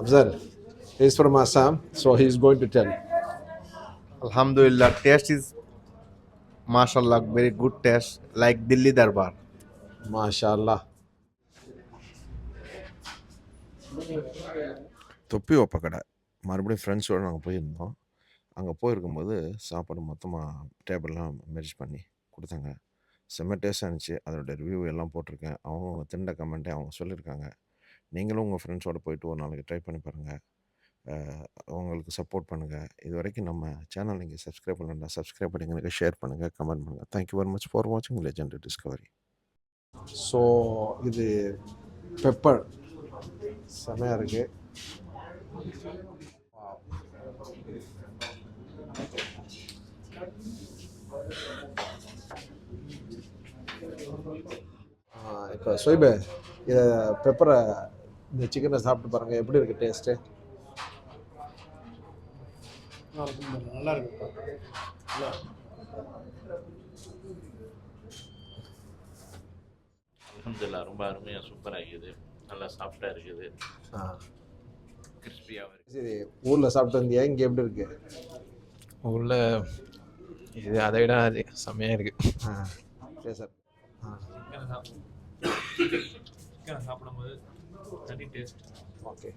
Afzal, he's from Assam, so he's going to tell. Alhamdulillah, taste is mashallah very good taste like Delhi Darbar. MashaAllah. தொப்பி வைப்ப கடை. மறுபடியும் ஃப்ரெண்ட்ஸோட நாங்க போயிருந்தோம். அங்க போயிருக்கும்போது சாப்பாடு மொத்தமா டேபிள்லாம் மெர்ஜ் பண்ணி குடுத்தாங்க. செம்ம டேஸ்ட்டா இருந்துச்சு. அதோட ரிவ்யூ எல்லாம் போட்டிருக்கேன். அவங்க திண்ட கமெண்ட்டே அவங்க சொல்லியிருக்காங்க. நீங்களும் உங்க ஃப்ரெண்ட்ஸோட போயிட்டு ஒரு நாளைக்கு ட்ரை பண்ணி பாருங்க. உங்களுக்கு சப்போர்ட் பண்ணுங்க. இதுவரைக்கும் நம்ம சேனல் நீங்க சப்ஸ்கிரைப் பண்ணலன்னா சப்ஸ்கிரைப் பண்ணுங்க, ஷேர் பண்ணுங்க, கமெண்ட் பண்ணுங்க. Thank you very much for வாட்சிங் லெஜெண்டரி டிஸ்கவரி. ஸோ இது பெப்பர் செமையாக இருக்கு. இப்போ சொய்பே இதை பெப்பரை இந்த சிக்கனை சாப்பிட்டு பாருங்கள், எப்படி இருக்குது டேஸ்ட்டு? நல்லா இருக்கு. அல்ஹம்துலில்லாஹ் ரொம்ப அருமையாக சூப்பராக இருக்குது. நல்லா சாஃப்டாக இருக்குது, கிறிஸ்பியாகவும் இருக்குது. சரி, ஊரில் சாப்பிட்டு வந்தியா? இங்கே எப்படி இருக்கு? ஊரில் இது அதை விட அது செம்மையாக இருக்குது. சரி சார். சிக்கனை சாப்பிடும்போது தனி டேஸ்ட். ஓகே.